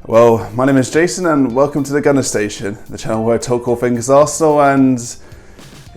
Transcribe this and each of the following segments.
Well, my name is Jason and welcome to the Gunner Station, the channel where I talk all things Arsenal, and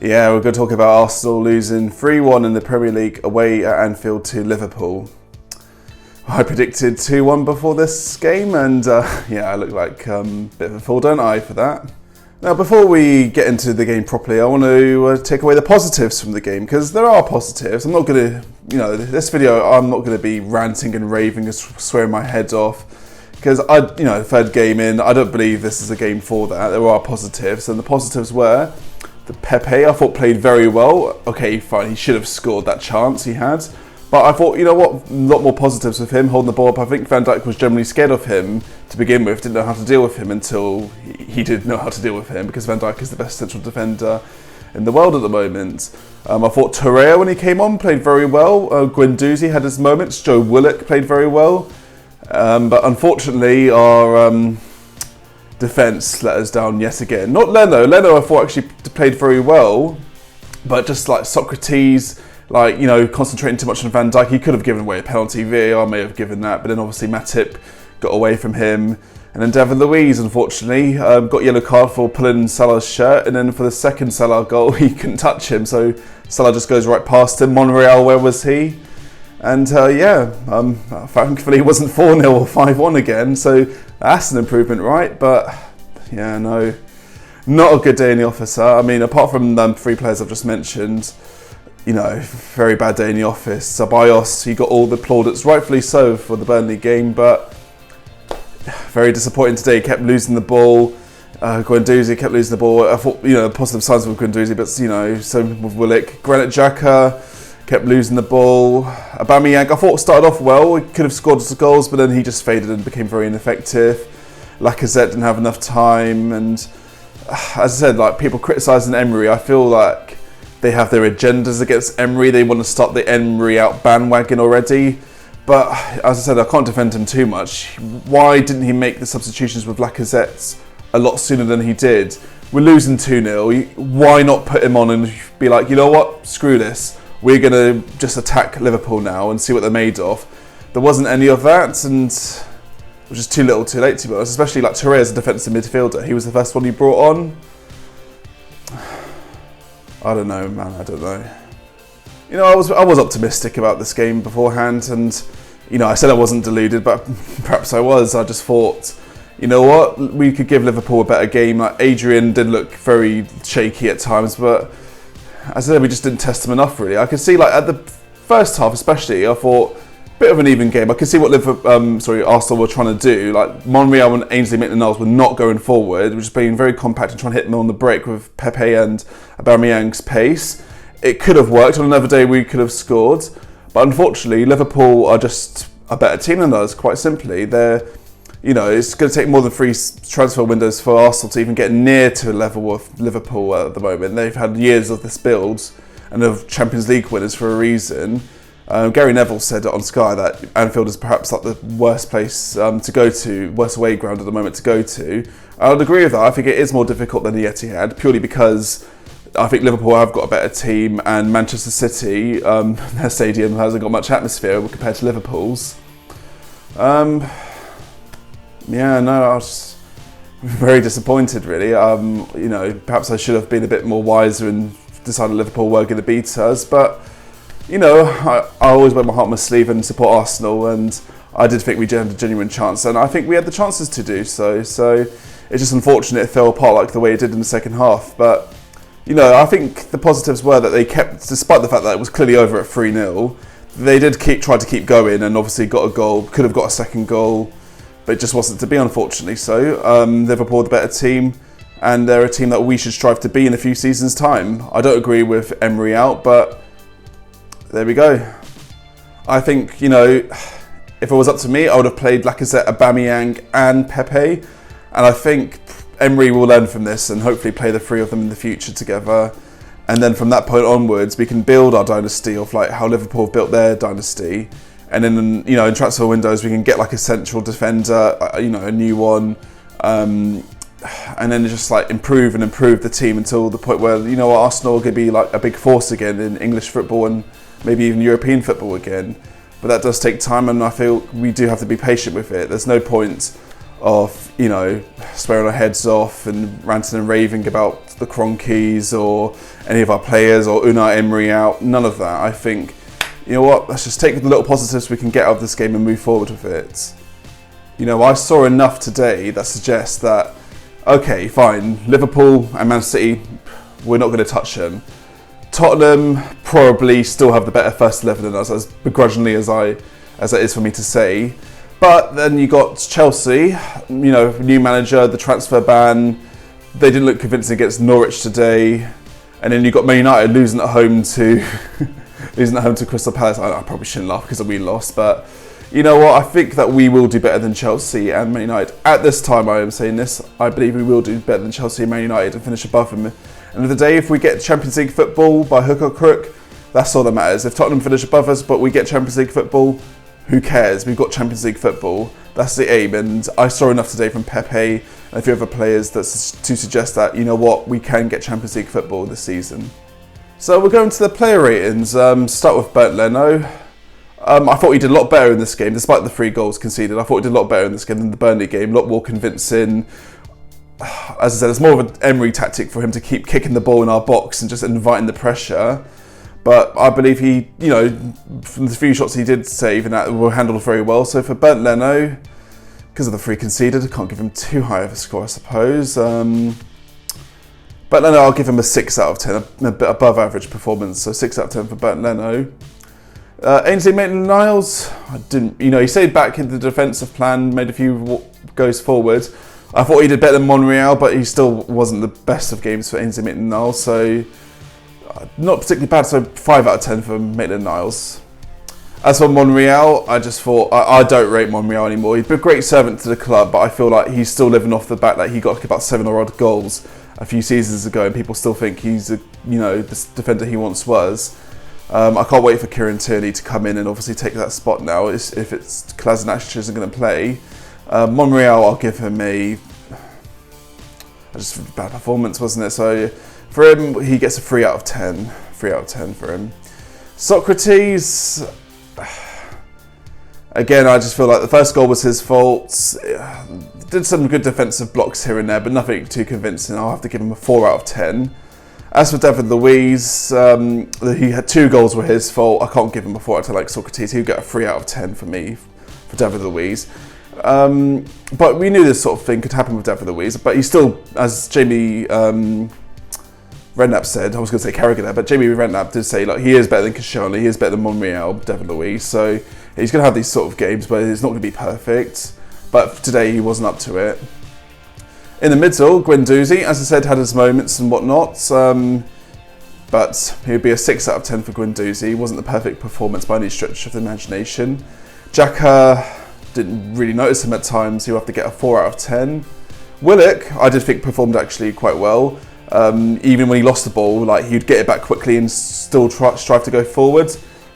yeah, we're going to talk about Arsenal losing 3-1 in the Premier League away at Anfield to Liverpool. I predicted 2-1 before this game and yeah, I look like a bit of a fool, don't I, for that? Now, before we get into the game properly, I want to take away the positives from the game, because there are positives. I'm not going to, this video, I'm not going to be ranting and raving and swearing my head off. Because third game in, I don't believe this is a game for that. There are positives, and the positives were the Pepe, I thought, played very well. Okay, fine, he should have scored that chance he had. But I thought, you know what, a lot more positives with him holding the ball up. I think Van Dijk was generally scared of him to begin with, didn't know how to deal with him until he did know how to deal with him, because Van Dijk is the best central defender in the world at the moment. I thought Torreira, when he came on, played very well. Guendouzi had his moments. Joe Willock played very well. But unfortunately, our defence let us down yet again. Not Leno. Leno, I thought, actually played very well, but just like Socrates, concentrating too much on Van Dijk, he could have given away a penalty. VAR may have given that, but then obviously Matip got away from him. And then David Luiz, unfortunately, got yellow card for pulling Salah's shirt, and then for the second Salah goal, he couldn't touch him, so Salah just goes right past him. Monreal, where was he? And thankfully it wasn't 4-0 or 5-1 again, so that's an improvement, right? But yeah, no, not a good day in the office. I mean, apart from the three players I've just mentioned, very bad day in the office. Ceballos, he got all the plaudits, rightfully so, for the Burnley game, but very disappointing today. He kept losing the ball. Guendouzi kept losing the ball. I thought, positive signs with Guendouzi, but so with Willock. Granit Xhaka kept losing the ball. Aubameyang, I thought, started off well. He could have scored some goals, but then he just faded and became very ineffective. Lacazette didn't have enough time, and as I said, people criticising Emery, I feel like they have their agendas against Emery. They want to start the Emery out bandwagon already. But as I said, I can't defend him too much. Why didn't he make the substitutions with Lacazette a lot sooner than he did? We're losing 2-0. Why not put him on and be like, you know what, screw this. We're going to just attack Liverpool now and see what they're made of. There wasn't any of that, and which is too little too late, to be honest, especially like Torreira as a defensive midfielder. He was the first one he brought on. I don't know, man, I don't know. I was optimistic about this game beforehand, and I said I wasn't deluded, but perhaps I was. I just thought, you know what, we could give Liverpool a better game. Like, Adrian did look very shaky at times, but as I said, we just didn't test him enough, really. I could see, at the first half especially, I thought, bit of an even game. I could see what Arsenal were trying to do. Like, Monreal and Ainsley Maitland-Niles were not going forward. They were just being very compact and trying to hit them on the break with Pepe and Aubameyang's pace. It could have worked. On another day, we could have scored. But unfortunately, Liverpool are just a better team than us, quite simply. It's going to take more than 3 transfer windows for Arsenal to even get near to a level of Liverpool at the moment. They've had years of this build and of Champions League winners for a reason. Gary Neville said on Sky that Anfield is perhaps like the worst place to go to, worst away ground at the moment to go to. I would agree with that. I think it is more difficult than the Etihad, purely because I think Liverpool have got a better team, and Manchester City, their stadium hasn't got much atmosphere compared to Liverpool's. Yeah, no, I was very disappointed, really. Perhaps I should have been a bit more wiser and decided Liverpool were going to beat us. But, I always wear my heart on my sleeve and support Arsenal, and I did think we had a genuine chance, and I think we had the chances to do so. So it's just unfortunate it fell apart like the way it did in the second half. But, I think the positives were that they kept, despite the fact that it was clearly over at 3-0, they did try to keep going, and obviously got a goal, could have got a second goal, but it just wasn't to be, unfortunately. So Liverpool are the better team, and they're a team that we should strive to be in a few seasons' time. I don't agree with Emery out, but there we go. I think, if it was up to me, I would have played Lacazette, Aubameyang and Pepe, and I think Emery will learn from this and hopefully play the 3 of them in the future together. And then from that point onwards, we can build our dynasty of how Liverpool have built their dynasty. And then, in transfer windows, we can get a central defender, a new one, and then just improve the team until the point where, Arsenal are going to be a big force again in English football and maybe even European football again. But that does take time, and I feel we do have to be patient with it. There's no point of, you know, swearing our heads off and ranting and raving about the Cronkies or any of our players or Unai Emery out. None of that. I think, you know what, let's just take the little positives we can get out of this game and move forward with it. You know, I saw enough today that suggests that, okay, fine, Liverpool and Man City, we're not going to touch them. Tottenham probably still have the better first 11 than us, as begrudgingly as it is for me to say. But then you got Chelsea, you know, new manager, the transfer ban. They didn't look convincing against Norwich today. And then you got Man United losing at home to Crystal Palace. I probably shouldn't laugh because we lost, but you know what? I think that we will do better than Chelsea and Man United. At this time, I am saying this. I believe we will do better than Chelsea and Man United and finish above them. End of the day, if we get Champions League football by hook or crook, that's all that matters. If Tottenham finish above us, but we get Champions League football, who cares? We've got Champions League football. That's the aim. And I saw enough today from Pepe and a few other players to suggest that, you know what, we can get Champions League football this season. So we're going to the player ratings. Start with Bernd Leno. I thought he did a lot better in this game, despite the 3 goals conceded. I thought he did a lot better in this game than the Burnley game, a lot more convincing. As I said, it's more of an Emery tactic for him to keep kicking the ball in our box and just inviting the pressure. But I believe he, you know, from the few shots he did save and that were handled very well. So for Bernd Leno, because of the 3 conceded, I can't give him too high of a score, I suppose. Bernd Leno, I'll give him a 6 out of 10, a bit above average performance. So 6 out of 10 for Bernd Leno. Ainsley Maitland-Niles, he stayed back in the defensive plan, made a few goes forward. I thought he did better than Monreal, but he still wasn't the best of games for Ainsley Maitland-Niles, so not particularly bad, so 5 out of 10 for Maitland-Niles. As for Monreal, I just thought, I don't rate Monreal anymore. He's been a great servant to the club, but I feel like he's still living off the back that he got like about 7 or odd goals a few seasons ago, and people still think he's the defender he once was. I can't wait for Kieran Tierney to come in and obviously take that spot now if it's Kolasinac isn't going to play. Monreal, I'll give him a bad performance, wasn't it? So for him, he gets a 3 out of 10. 3 out of 10 for him. Socrates, again, I just feel like the first goal was his fault. Did some good defensive blocks here and there, but nothing too convincing. I'll have to give him a 4 out of 10. As for David Luiz, he had 2 goals were his fault. I can't give him a 4 out of 10 like Socrates. He'll get a 3 out of 10 for me, for David Luiz. But we knew this sort of thing could happen with David Luiz. But he's still, as Jamie Redknapp said, I was going to say Carragher there, but Jamie Redknapp did say like he is better than Koscielny, he is better than Monreal, David Luiz. So he's going to have these sort of games, but it's not going to be perfect. But today he wasn't up to it. In the middle, Guendouzi, as I said, had his moments and whatnot, but he would be a 6 out of 10 for Guendouzi. It wasn't the perfect performance by any stretch of the imagination. Xhaka, didn't really notice him at times. He'll have to get a 4 out of 10. Willock, I did think performed actually quite well. Even when he lost the ball, like he'd get it back quickly and still strive to go forward.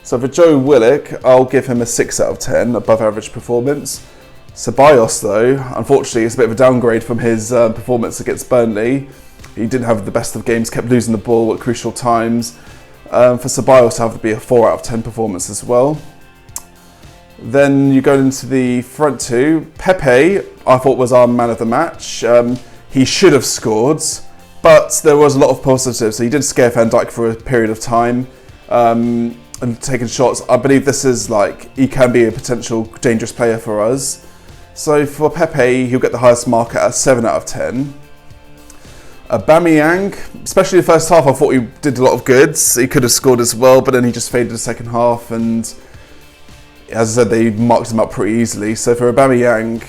So for Joe Willock, I'll give him a 6 out of 10, above average performance. Ceballos, though, unfortunately, it's a bit of a downgrade from his performance against Burnley. He didn't have the best of games, kept losing the ball at crucial times. For Ceballos, I'll have to be a 4 out of 10 performance as well. Then you go into the front 2. Pepe, I thought was our man of the match. He should have scored, but there was a lot of positives. So he did scare Van Dijk for a period of time and taking shots. I believe this is like, he can be a potential dangerous player for us. So for Pepe, he'll get the highest mark at a 7 out of 10. Aubameyang, especially the first half, I thought he did a lot of goods. He could have scored as well, but then he just faded the second half, and as I said, they marked him up pretty easily. So for Aubameyang,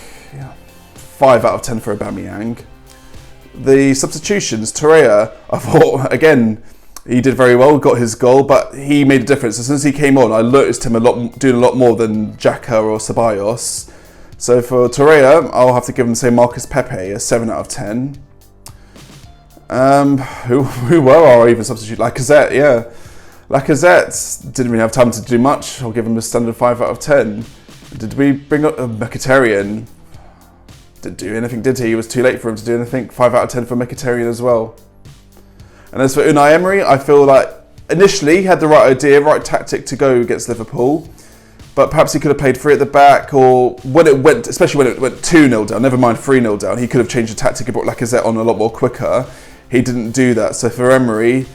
5 out of 10 for Aubameyang. The substitutions, Torreira, I thought, again, he did very well, got his goal, but he made a difference. As soon as he came on, I noticed him doing a lot more than Xhaka or Ceballos. So for Torreira, I'll have to give him the same mark as Pepe, a 7 out of 10. Who were our even substitute? Lacazette, yeah. Lacazette didn't really have time to do much. I'll give him a standard 5 out of 10. Did we bring up Mkhitaryan? Didn't do anything, did he? It was too late for him to do anything. 5 out of 10 for Mkhitaryan as well. And as for Unai Emery, I feel like initially he had the right idea, right tactic to go against Liverpool. but perhaps he could have played 3 at the back, or when it went, especially when it went 2-0 down, never mind 3-0 down, he could have changed the tactic and brought Lacazette on a lot more quicker. He didn't do that. So for Emery,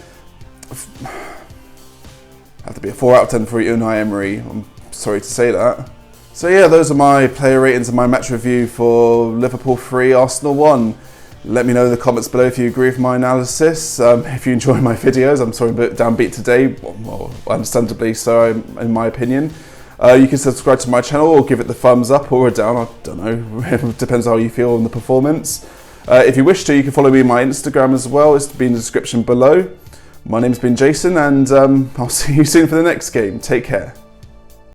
have to be a 4 out of 10 for Unai Emery. I'm sorry to say that. So yeah, those are my player ratings and my match review for Liverpool 3, Arsenal 1. Let me know in the comments below if you agree with my analysis. If you enjoy my videos, I'm sorry I'm a bit downbeat today, well, understandably so in my opinion. You can subscribe to my channel or give it the thumbs up or a down, I don't know, it depends how you feel on the performance. If you wish to, you can follow me on my Instagram as well, it's been in the description below. My name's been Jason, and I'll see you soon for the next game. Take care.